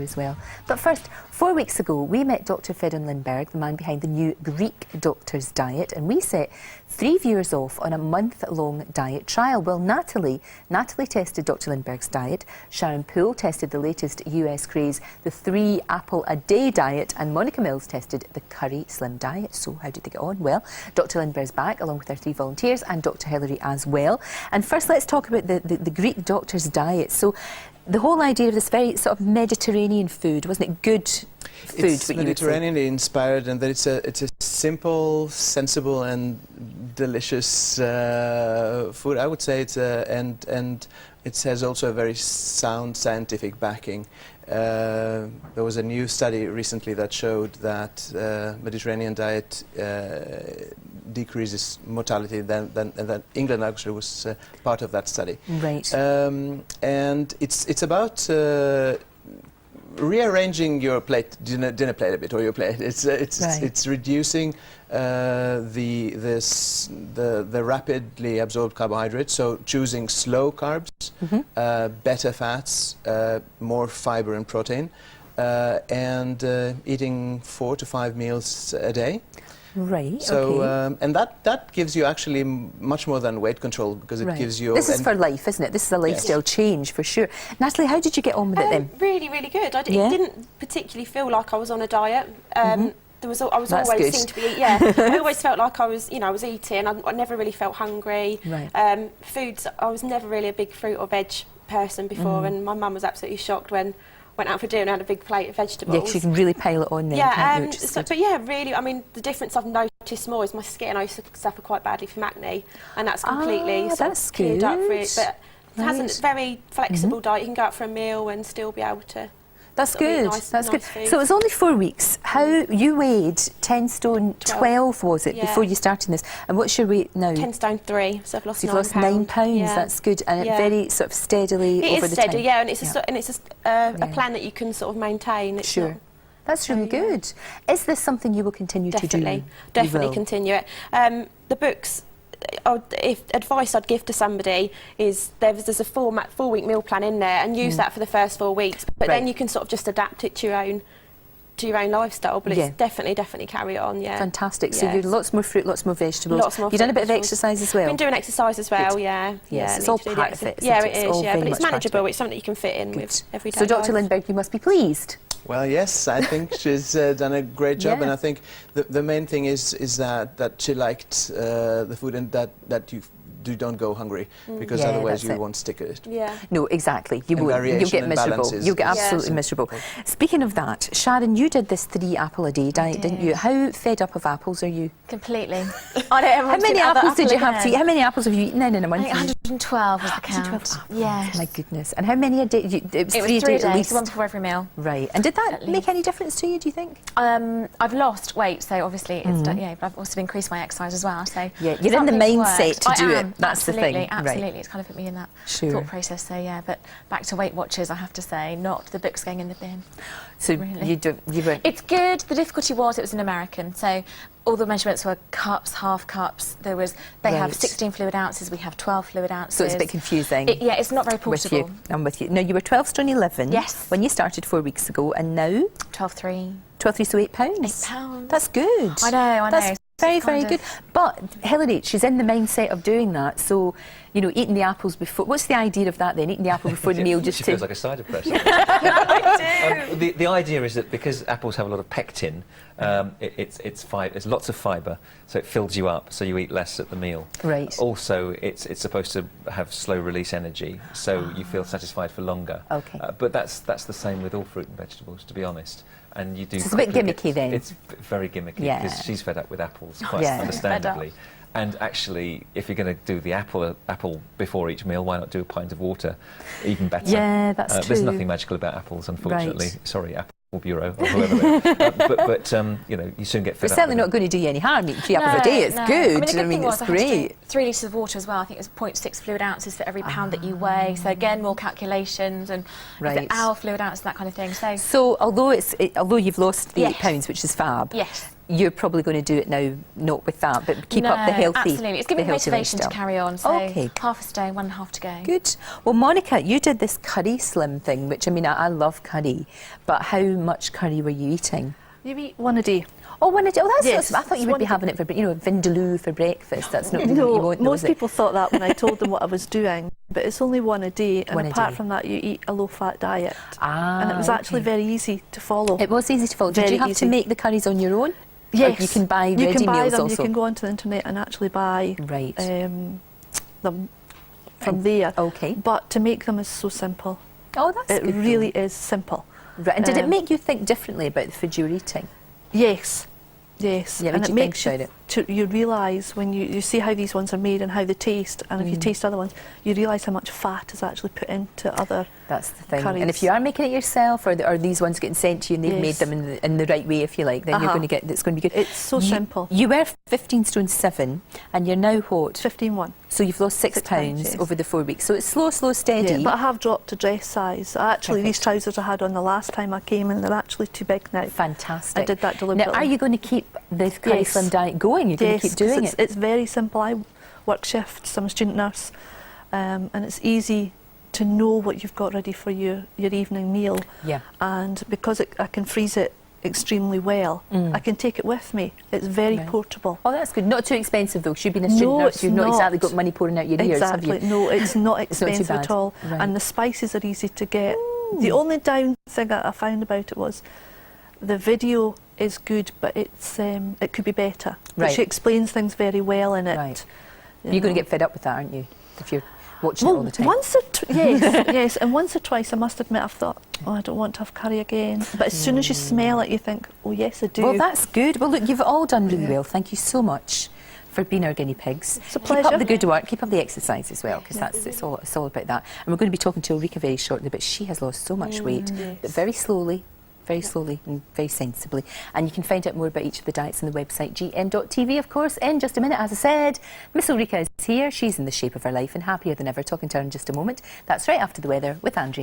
as well. But first, 4 weeks ago, we met Dr. Fedon Lindberg, the man behind the new Greek doctor's diet, and we set 3 viewers off on a month-long diet trial. Well, Natalie tested Dr. Lindberg's diet, Sharon Poole tested the latest US craze, the 3 apple a day diet, and Monica Mills tested the curry slim diet. So how did they get on? Well, Dr. Lindberg's back, along with our 3 volunteers, and Dr. Hilary as well. And first, let's talk about the Greek doctor's diet. So the whole idea of this very sort of Mediterranean food, wasn't it? Good food. It's Mediterranean inspired, and that it's a simple, sensible, and delicious food. I would say it's and it has also a very sound scientific backing. There was a new study recently that showed that Mediterranean diet decreases mortality. Than England actually was part of that study. Right. And it's about rearranging your plate, dinner plate a bit, or your plate. It's reducing the rapidly absorbed carbohydrates. So choosing slow carbs, better fats, more fiber and protein, and eating 4 to 5 meals a day. Right. So, okay. And that gives you actually much more than weight control, because it gives you. This is for life, isn't it? This is a lifestyle change for sure. Natalie, how did you get on with it then? Really, really good. It didn't particularly feel like I was on a diet. I was always seemed to be I always felt like I was eating. I never really felt hungry. Right. Foods. I was never really a big fruit or veg person before, and my mum was absolutely shocked when went out for dinner and had a big plate of vegetables. Yeah, 'cause you can really pile it on there. Yeah, but yeah, really, I mean, the difference I've noticed more is my skin. I used to suffer quite badly from acne, and that's completely cleared up for it. But it hasn't very flexible diet. You can go out for a meal and still be able to. That's good. That's good. Food. So it was only 4 weeks. How you weighed 10 stone 12 was it before you started this? And what's your weight now? 10 stone 3. So I've lost so you've lost 9 pounds. Yeah. That's good, and it very sort of steadily over the time. It is steady, yeah, and it's a plan that you can sort of maintain. It's sure. That's really good. Is this something you will continue to do? Definitely continue it. The books. If advice I'd give to somebody is there's a 4-week meal plan in there, and use that for the first 4 weeks, but then you can sort of just adapt it to your own lifestyle. But it's definitely carry it on. Yeah. Fantastic. So you lots more fruit, lots more vegetables. Lots more. You've done a bit of exercise as well. Been doing exercise as well. Yeah. Yes, it's all part of it. Yeah, it is. Yeah, but it's manageable. It's something you can fit in with every day. So Dr. Lindberg, you must be pleased. Well, yes, I think she's done a great job, and I think the main thing is that she liked the food, and that you don't go hungry, because otherwise you won't stick at it. Yeah. No, exactly. You won't. You'll get miserable. You'll get absolutely miserable. Speaking of that, Sharon, you did this 3 apple a day diet, didn't you? How fed up of apples are you? Completely. I don't ever How many apples did you have to eat? How many apples have you eaten in a month? 112 was the count. 112 apples. Yes. My goodness. And how many a day? It was 3 a day at least. So 1 before every meal. Right. And did that make any difference to you, do you think? I've lost weight, so obviously it's done, but I've also increased my exercise as well. So yeah, you're in the mindset to do it. That's the thing. Absolutely, it's kind of put me in that thought process. So yeah, but back to Weight Watchers, I have to say, not the books going in the bin. So really. you weren't. It's good. The difficulty was it was an American, so all the measurements were cups, half cups. They have 16 fluid ounces. We have 12 fluid ounces. So it's a bit confusing. Yeah, it's not very portable. I'm with you. Now you were 12 stone 11. Yes. When you started 4 weeks ago, and now 12.3. 12.3, so 8 pounds. 8 pounds. That's good. I know. That's very, very good. But Hilary, she's in the mindset of doing that. So, eating the apples before. What's the idea of that then? Eating the apple before the meal, just She feels like a side effect. I do. The idea is that because apples have a lot of pectin, it's lots of fibre, so it fills you up, so you eat less at the meal. Right. Also, it's supposed to have slow release energy, so you feel satisfied for longer. Okay. But that's the same with all fruit and vegetables, to be honest. And you do. So it's a bit gimmicky then. It's very gimmicky because she's fed up with apples, quite understandably. And actually, if you're going to do the apple before each meal, why not do a pint of water? Even better. Yeah, that's true. There's nothing magical about apples, unfortunately. Right. Sorry, Apple Bureau or whoever. but you soon get fed up. It's certainly not going to do you any harm. Eating 3 apples a day, it's good. I mean, it's great. 3 litres of water as well. I think it's 0.6 fluid ounces for every pound that you weigh. So again, more calculations and our fluid ounces, that kind of thing. So although you've lost the 8 pounds, which is fab. Yes. you're probably going to do it now, not with that, but keep up the healthy. Absolutely, it's giving me motivation to carry on. So okay. half a stone, 1.5 to go. Good. Well, Monica, you did this curry slim thing, which I mean, I love curry, but how much curry were you eating? You eat one a day. Oh, one a day. Oh, that's yes, I thought you would be having it for, vindaloo for breakfast. That's not really no, what you want, most people thought that when I told them what I was doing, but it's only one a day, and apart from that, you eat a low-fat diet. And it was actually very easy to follow. It was easy to follow. Did you have to make the curries on your own? Yes. Or you can buy ready meals them. also? You can go onto the internet and actually buy them from there. Okay. But to make them is so simple. Oh, that's good. It really is simple. Right. And did it make you think differently about the food you were eating? Yes. Yes. Yeah, and it makes you realise when you see how these ones are made and how they taste, and if you taste other ones, you realise how much fat is actually put into other. That's the thing. curries. And if you are making it yourself, or are these ones getting sent to you and they've made them in the right way, if you like, then you're going to get. It's going to be good. It's so simple. You were 15 stone 7, and you're now what? 15.1. So you've lost 6 pounds yes. over the 4 weeks. So it's slow, steady. Yeah, but I have dropped a dress size. Actually, these trousers I had on the last time I came, and they're actually too big now. Fantastic. I did that deliberately. Now, are you going to keep the curry slim diet going? You're going to keep doing it? It's very simple. I work shifts. I'm a student nurse, and it's easy to know what you've got ready for your evening meal. Yeah. And because I can freeze it extremely well, I can take it with me. It's very portable. Oh, that's good. Not too expensive though, 'cause you've been a student nurse. You've not exactly got money pouring out your ears, have you? No, it's not It's not too expensive bad. at all. Right. And the spices are easy to get. The only down thing that I found about it was the video is good, but it's it could be better. But she explains things very well in it. Right. You're going to get fed up with that, aren't you? If you're watching it all the time. Once or yes, and once or twice, I must admit, I've thought, oh, I don't want to have curry again. But as soon as you smell it, you think, oh yes, I do. Well, that's good. Well, look, you've all done really well. Thank you so much for being our guinea pigs. It's a Keep pleasure. up the good work. Keep up the exercise as well, because it's all about that. And we're going to be talking to Ulrika very shortly, but she has lost so much weight, but very slowly and very sensibly. And you can find out more about each of the diets on the website gm.tv, of course. In just a minute, as I said, Miss Ulrika is here. She's in the shape of her life and happier than ever. Talking to her in just a moment. That's right after the weather with Andrea.